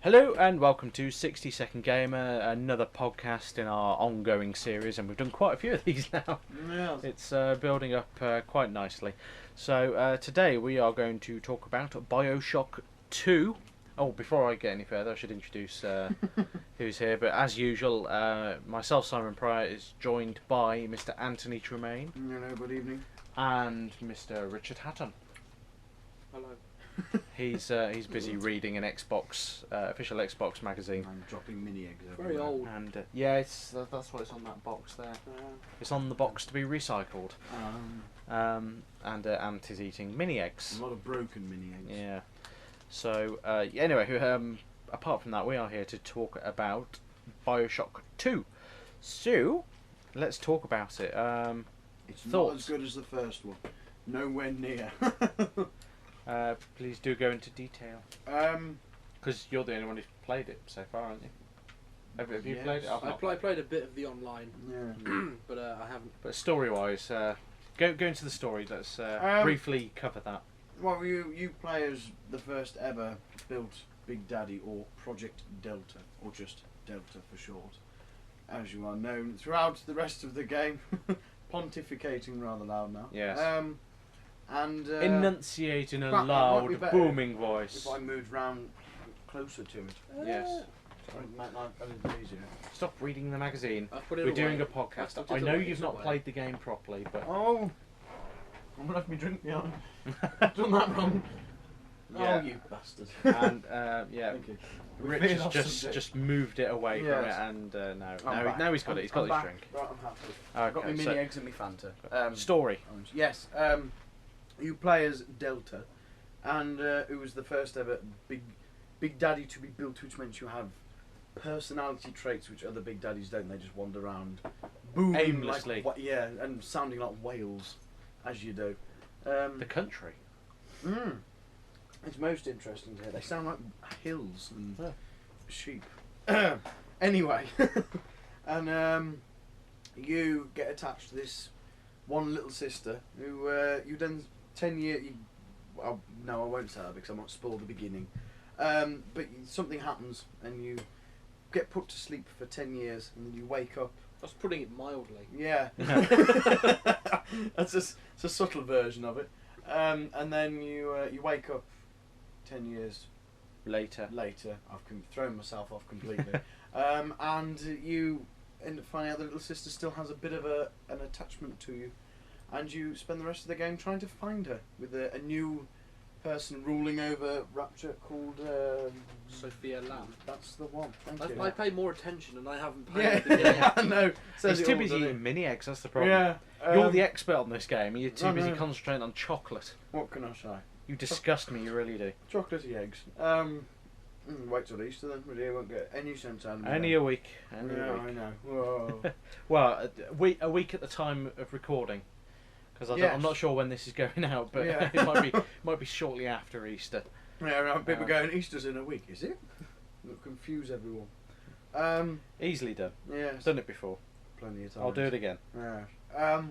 Hello and welcome to 60 Second Gamer, another podcast in our ongoing series, and we've done quite a few of these now. Yes. It's building up quite nicely. So today we are going to talk about Bioshock 2. Oh, before I get any further, I should introduce who's here. But as usual, myself, Simon Pryor, is joined by Mr. Anthony Tremaine. Hello, good evening. And Mr. Richard Hatton. Hello. He's busy reading an Xbox official Xbox magazine. I'm dropping mini eggs everywhere. Very old. And that's what it's on that box there. It's on the box to be recycled. And Ant is eating mini eggs. A lot of broken mini eggs. Yeah. So anyway, apart from that, we are here to talk about Bioshock 2. So let's talk about it. It's thoughts? not as good as the first one. Nowhere near. Please do go into detail. Because you're the only one who's played it so far, aren't you? Have you Yes. played it? I've I not played a bit of the online, Yeah. but I haven't. But story-wise, go into the story. Let's briefly cover that. Well, you play as the first ever built Big Daddy, or Project Delta, or just Delta for short, as you are known throughout the rest of the game. Pontificating rather loud now. Yes. And Enunciate in a might be loud, better booming voice. if I moved round closer to it, Yes. sorry, it might not be easier. Stop reading the magazine. I've put it We're away. doing a podcast. I've I put know it you've not away. played the game properly, but Oh, I'm gonna have me drink behind. Done that wrong. Yeah. Oh, you bastard. and yeah, Thank you. Rich Veered has off just subject. moved it away from it, Yes. and I'm back. now he's got it. He's got I'm his back. drink. Right, I'm happy. I've got my Okay, mini so eggs and my Fanta. story. Orange. Yes. You play as Delta, and it was the first ever Big Daddy to be built, which meant you have personality traits which other Big Daddies don't. They just wander around, booming Aimlessly. like and sounding like whales, as you do. The country. It's most interesting to hear. They sound like hills and Yeah. sheep. Anyway, and you get attached to this one little sister who you then 10 years. Well, no, I won't tell her because I might spoil the beginning. But something happens and you get put to sleep for 10 years and then you wake up. That's putting it mildly. Yeah, it's a subtle version of it. And then you wake up 10 years Later. I've thrown myself off completely. And you end up finding out the little sister still has a bit of an attachment to you, and you spend the rest of the game trying to find her with a new person ruling over Rapture called Sophia Lamb. That's the one. Thank you. I pay more attention and I haven't played Yeah, the game. I know. Says He's it too all, busy doesn't it? eating mini eggs. That's the problem. Yeah. You're the expert on this game. You're too I busy know. concentrating on chocolate. What can I say? You disgust me. You really do. Chocolatey eggs. Wait till Easter then. Really, I won't get any sense out of me. Only then. a week. Only a Yeah, week. I know. Whoa. Well, a week at the time of recording, because Yes. I'm not sure when this is going out, but Yeah. it might be shortly after Easter. Yeah, right, people Uh, going, Easter's in a week, is it? It'll confuse everyone. Easily done. Yeah, I've done it before. plenty of time. I'll do it again. Yeah.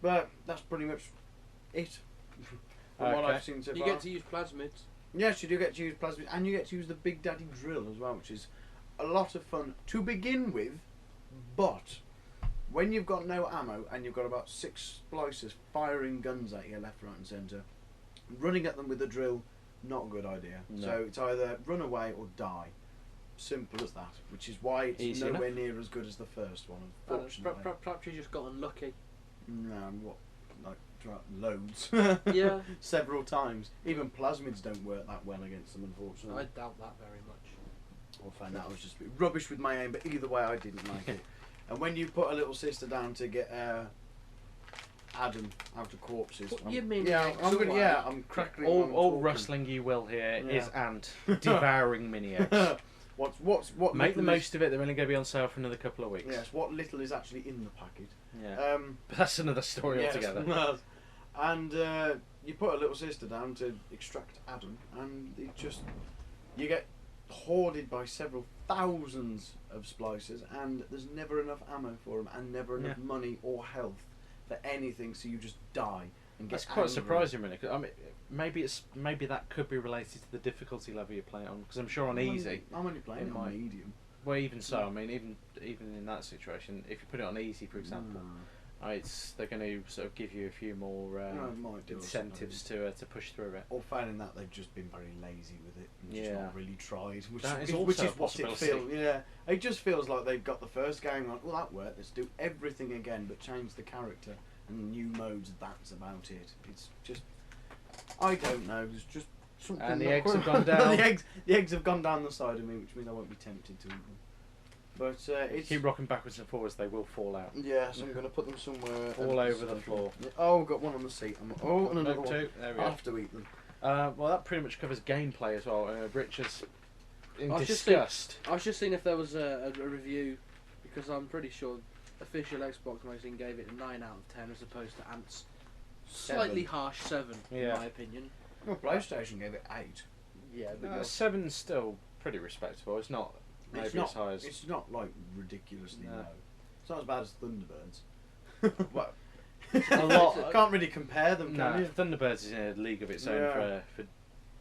But that's pretty much it. From what Okay. I've seen so You far. get to use plasmids. Yes, you do get to use plasmid, and you get to use the Big Daddy drill as well, which is a lot of fun to begin with. But when you've got no ammo and you've got about 6 splicers firing guns at you left, right, and centre, running at them with a drill, not a good idea. No. So it's either run away or die. Simple as that. Which is why it's Easy nowhere enough. near as good as the first one, unfortunately. Perhaps you just got unlucky. No, what? Like, throughout loads. Yeah. Several times. Even plasmids don't work that well against them, unfortunately. I doubt that very much. I'll find out I was just rubbish with my aim, but either way I didn't like it. And when you put a little sister down to get Adam out of corpses, Put your mini yeah, eggs I'm gonna, away. yeah, I'm crackling. while I'm All talking. rustling you will hear Yeah. is Ant devouring mini eggs. What Make the little most of it. They're only going to be on sale for another couple of weeks. Yes, what little is actually in the packet. Yeah. But that's another story Yes. altogether. And you put a little sister down to extract Adam, and you get hoarded by several thousands of splicers, and there's never enough ammo for them, and never enough Yeah. money or health for anything, so you just die. and That's get quite angry. surprising, really. 'Cause, I mean, maybe that could be related to the difficulty level you play it on. Because I'm sure on easy. I'm only playing it it on might- medium. Well, even so, I mean, even in that situation, if you put it on easy, for example, they're going to sort of give you a few more No, it might do, I incentives to push through it. Or failing that, they've just been very lazy with it and just Yeah. not really tried, which That is is also which a is what it possibility. feels. Yeah, it just feels like they've got the first game like, well, that worked. Let's do everything again, but change the character and new modes. That's about it. It's just, I don't know. There's just something. And the not eggs quite- have gone down. the eggs have gone down the side of me, which means I won't be tempted to eat them. But it's Keep rocking backwards and forwards, they will fall out. yeah. So I'm going to put them somewhere. All over the floor. Oh, got one on the seat. And another one. Two. There we I'll go. have to eat them. Well, that pretty much covers gameplay as well. Rich is in I was just disgust. I was just seeing if there was a review, because I'm pretty sure official Xbox magazine gave it a 9 out of 10 as opposed to Ant's slightly harsh 7 in Yeah. my opinion. Well, PlayStation gave it 8. Yeah, but you're- 7's still pretty respectable. It's not maybe It's not, as high as. it's not like ridiculously No. low. It's not as bad as Thunderbirds. Well, a lot- Can't really compare them, No, can you? Thunderbirds is in a league of its own Yeah. for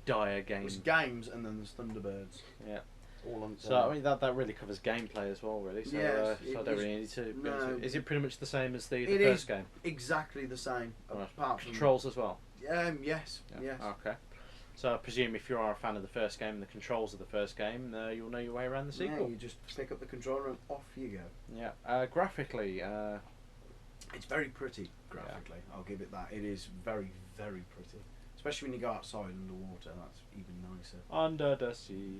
dire games. There's games and then there's Thunderbirds. Yeah. All on. So I mean that really covers gameplay as well, really. So, Yes, so I don't really need to. Go no. into it. Is it pretty much the same as the It first is. game? Exactly the same. Right. Apart from Controls as well. Yes. Yeah. Yes. Okay. So I presume if you are a fan of the first game and the controls of the first game, you'll know your way around the Yeah, sequel. you just pick up the controller and off you go. Yeah. Graphically, It's very pretty graphically. I'll give it that. It is very, very pretty. Especially when you go outside underwater. That's even nicer. under the sea.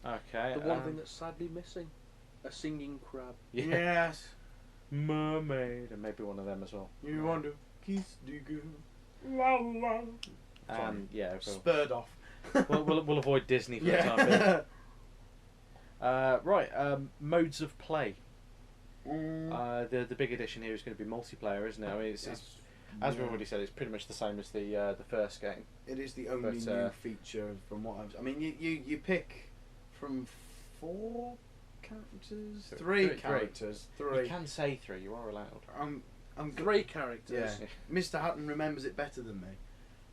Okay. the one thing that's sadly missing, a singing crab. Yeah. Yes. Mermaid, and maybe one of them as well. You want to kiss the girl. La la. And yeah, Spurred off. we'll avoid Disney for the time being. Right. Modes of play. The big addition here is going to be multiplayer, isn't it? I mean, it's as we've already said, it's pretty much the same as the first game. It is the only But, new feature from what I've. I mean, you pick from 4 characters, Three. 3 characters, You 3. can say 3. You are allowed. I'm 3 characters. Yeah. Mr. Hutton remembers it better than me.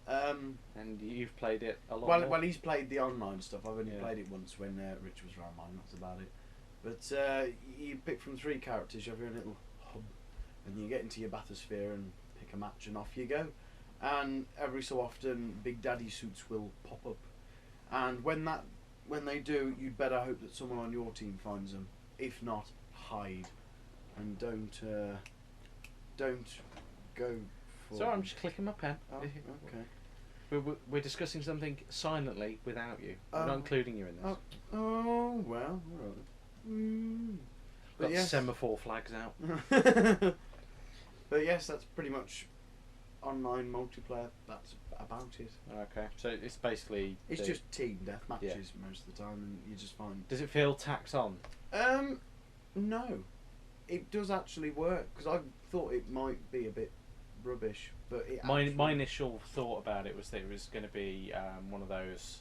And you've played it a lot. Well, more. well, he's played the online stuff. I've only Yeah. played it once when Rich was around mine. That's about it. But you pick from 3 characters. You have your own little hub, and you get into your bathysphere and pick a match, and off you go. And every so often, Big Daddy suits will pop up, and when they do, you'd better hope that someone on your team finds them. If not, hide, and don't go for. Sorry, I'm just clicking my pen. Oh, okay. We're discussing something silently without you. We're Oh. not including you in this. Oh well, alright. Got But yes. semaphore flags out. But yes, that's pretty much online multiplayer. That's about it. Okay, so it's basically. It's just team death matches most of the time, and you just find. Does it feel tacked on? No, it does actually work because I thought it might be a bit rubbish, but it. My actually- initial thought about it was that it was going to be one of those.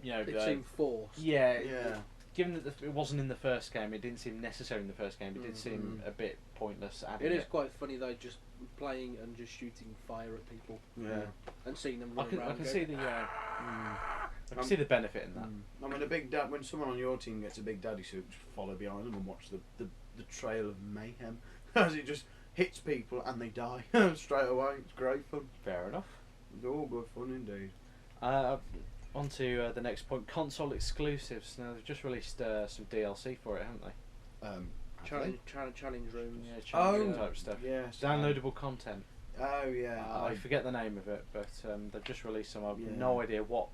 You know. It seemed forced. Yeah. Yeah. Given that it wasn't in the first game, it didn't seem necessary in the first game. It did seem a bit pointless. It is quite funny though, just playing and just shooting fire at people Yeah. and seeing them I run can, around. I can go, see the. I can see the benefit in that. I mean, when someone on your team gets a Big Daddy suit, just follow behind them and watch the trail of mayhem as it just hits people and they die straight away. It's great fun. Fair enough. It's all good fun indeed. On to the next point, console exclusives. Now they've just released some DLC for it, haven't they? challenge rooms. Yeah, challenge type stuff. Yes. Downloadable content. Oh yeah. I forget the name of it, but they've just released some. I've Yeah. no idea what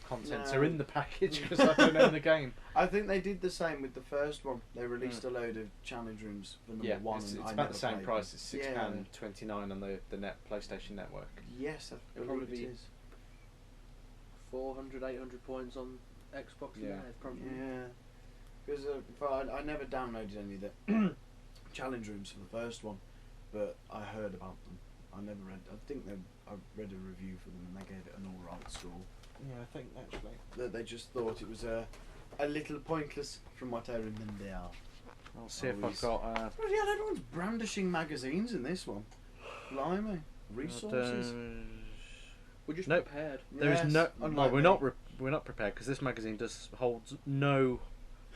contents No. are in the package because I don't know the game. I think they did the same with the first one. They released a load of challenge rooms for number Yeah, 1. it's and I about never the same played price. them. It's £6.29 on the PlayStation Network. Yes, I It'll believe probably it be- is. 400, 800 points on Xbox Yeah. Live, probably. Yeah, because I never downloaded any of the challenge rooms for the first one, but I heard about them. I never read. I read a review for them and they gave it an alright score. Yeah, I think actually. That they just thought it was a little pointless from what I remember. I'll see if I've Always. got. Bloody hell, everyone's brandishing magazines in this one. Blimey. Resources. We're just Nope. prepared. There is Yes, no. unlike Well, me. we're not prepared because this magazine holds no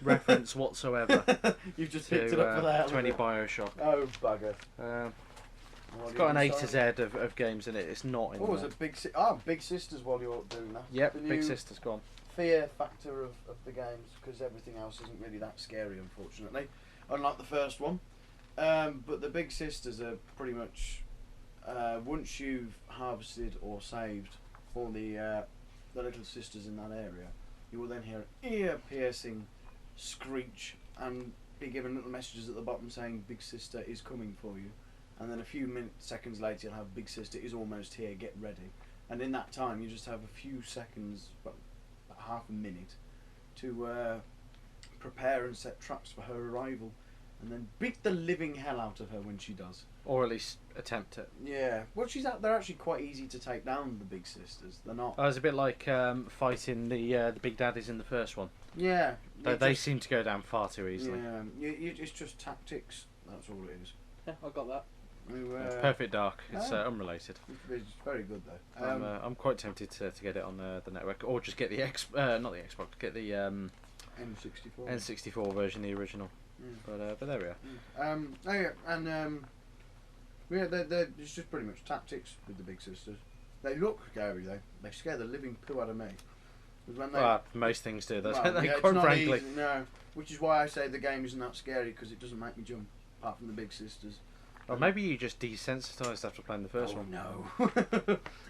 reference whatsoever You've just picked it up for the hell to of any it. Bioshock. Oh, bugger. It's What got did an you A to Z decide? of games in it. It's not in Oh, was there. it Big Sisters while you're doing that? Yep, The Big new Sister's gone. fear factor of the games, because everything else isn't really that scary, unfortunately, unlike the first one. But the Big Sisters are pretty much once you've harvested or saved all the little sisters in that area, you will then hear an ear-piercing screech and be given little messages at the bottom saying Big Sister is coming for you, and then a few seconds later you'll have Big Sister is almost here, get ready. And in that time you just have a few seconds, about half a minute, to prepare and set traps for her arrival, and then beat the living hell out of her when she does. Or at least attempt it. Yeah, well, they're actually quite easy to take down, the Big Sisters. They're not. It's a bit like fighting the Big Daddies in the first one. Yeah, They seem to go down far too easily. Yeah, it's just tactics. That's all it is. Yeah, I got that. It's Perfect Dark. It's unrelated. It's very good though. I'm quite tempted to get it on the network, or just get the not the Xbox, get the N64. N64 version, the original. But there we are. Oh yeah, and yeah, it's just pretty much tactics with the Big Sisters. They look scary though. They scare the living poo out of me. 'Cause when they, most things do, don't well, they? yeah, it's Quite not frankly. easy, no. Which is why I say the game isn't that scary, because it doesn't make me jump, apart from the Big Sisters. Or maybe you just desensitised after playing the first one. No.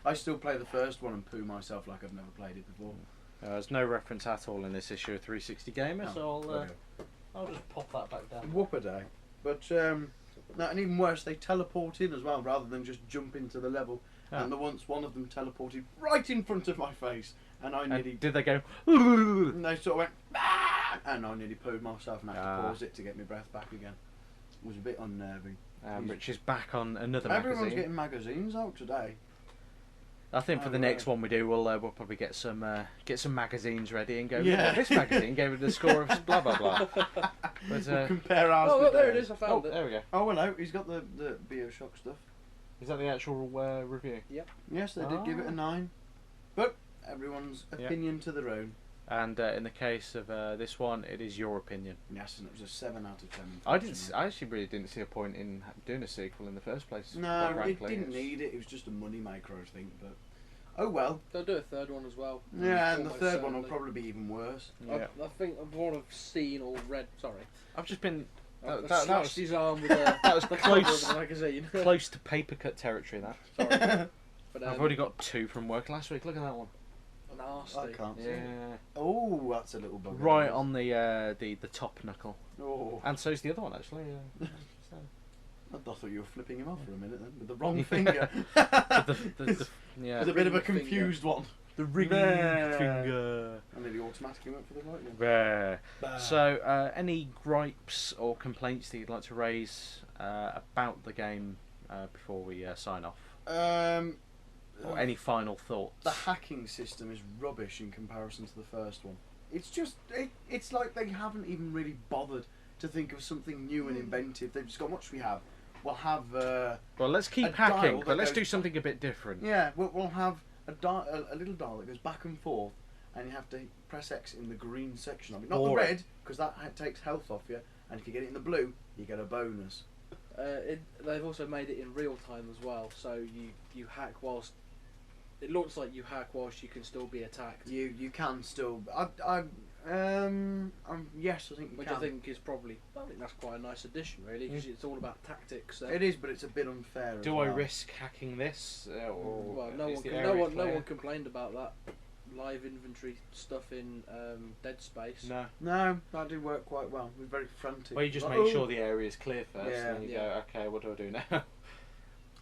I still play the first one and poo myself like I've never played it before. There's no reference at all in this issue of 360 Gamer, No, so I'll just pop that back down. Whoop a day. But no, and even worse, they teleport in as well rather than just jump into the level. Yeah. And once one of them teleported right in front of my face, and I nearly. And did they go? And they sort of went, "Ah!" And I nearly pooed myself and had to pause it to get my breath back again. It was a bit unnerving. Rich is back on another Everyone's magazine. getting magazines out today. I think for the next one we do, we'll probably get some magazines ready and go. Yeah. "Well, this magazine gave it a score of blah blah blah." But We'll compare ours Oh, with look, there it theirs. is. I found it. there we go. Oh, hello. He's got the Bioshock stuff. Is that the actual review? Yes, they did give it a 9. But everyone's Yeah. opinion to their own. And in the case of this one, it is your opinion. Yes, and it was a 7 out of 10. I actually really didn't see a point in doing a sequel in the first place. No, quite it frankly. didn't need it. It was just a money maker, I think. But oh well. They'll do a third one as well. Yeah, and the Almost third one will certainly. probably be even worse. Yeah. I think I've more have seen or read. Sorry, I've just been I've that slashed was his arm with a, that was the cover close. of the magazine. close to paper cut territory. That Sorry, but I've already got 2 from work last week. Look at that one. nasty. I can't see. Yeah, it. Oh, that's a little bugger. right on the top knuckle, Oh, and so's the other one actually. So. I thought you were flipping him off for a minute then with the wrong finger. But yeah, With a bit of a Ring finger. confused one. the ring There. finger. And then he automatically went for the right one. There. Bah. So, any gripes or complaints that you'd like to raise about the game before we sign off, or any final thoughts? The hacking system is rubbish in comparison to the first one. It's just, it's like they haven't even really bothered to think of something new and inventive. They've just gone, what should we have? We'll have, Well, let's a keep dial hacking, that but let's goes do something a bit different. yeah, we'll have a little dial that goes back and forth, and you have to press X in the green section of it. Not the Boring. red, because that takes health off you, and if you get it in the blue, you get a bonus. They've also made it in real time as well, so you hack whilst it looks like you hack whilst you can still be attacked. You can still, yes, I think you Which can. I think is probably, I think that's quite a nice addition, really, because it's all about tactics. So. It is, but it's a bit unfair. Do as I well. risk hacking this? Or Well, no is one, the no area one, no clear? one complained about that live inventory stuff in Dead Space. No. No, that did work quite well. It was very frantic. Well, you just Like, make "Oh." sure the area is clear first, Yeah. and then you Yeah. go, okay, what do I do now? I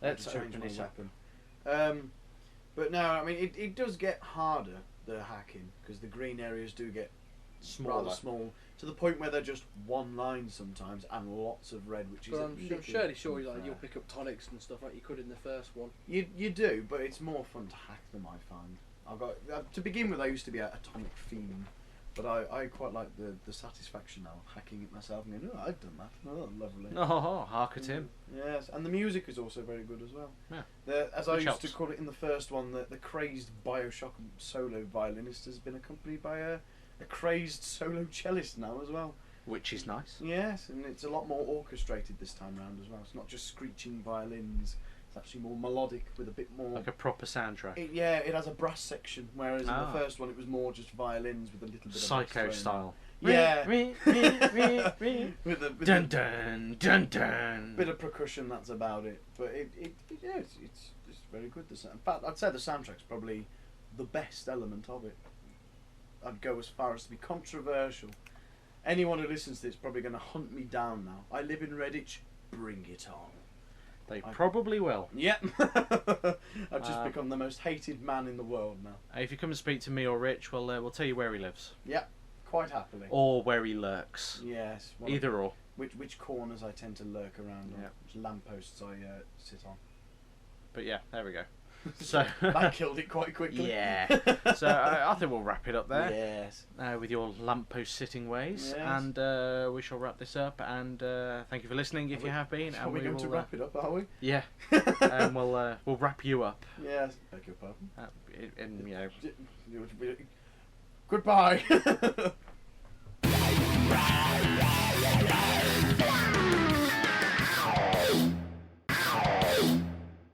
Let's had to change open my this up. weapon. But no, I mean, it does get harder, the hacking, because the green areas do get Smaller. rather small, to the point where they're just one line sometimes, and lots of red, which is But a I'm little surely sure like, unfair. you'll pick up tonics and stuff like you could in the first one. You do, but it's more fun to hack them, I find. I've got to begin with. I used to be a tonic fiend, But I quite like the satisfaction now of hacking it myself and going, oh, I've done that. Oh, lovely. Oh, hark at him. Yes, and the music is also very good as well. Yeah. As I Which used to helps. call it in the first one, the crazed Bioshock solo violinist has been accompanied by a crazed solo cellist now as well. Which is nice. Yes, and it's a lot more orchestrated this time round as well. It's not just screeching violins. It's actually more melodic with a bit more... Like a proper soundtrack. It has a brass section, whereas in the Ah. first one it was more just violins with a little bit of Psycho bass style. Yeah. with with dun dun dun dun. bit of percussion, that's about it. But it's very good. In fact, I'd say the soundtrack's probably the best element of it. I'd go as far as to be controversial. Anyone who listens to this is probably going to hunt me down now. I live in Redditch. Bring it on. They probably will. Yep. I've just become the most hated man in the world now. If you come and speak to me or Rich, we'll tell you where he lives. Yep. Quite happily. Or where he lurks. Yes. Either or. Which corners I tend to lurk around on. Yep. Which lampposts I sit on. But yeah, there we go. So that killed it quite quickly. Yeah. So I think we'll wrap it up there. Yes. With your lamppost sitting ways, Yes. and we shall wrap this up. And thank you for listening if you have been. Are And we going will, to wrap it up, are we? Yeah. And we'll wrap you up. Yes. Beg your pardon. And you know. Goodbye.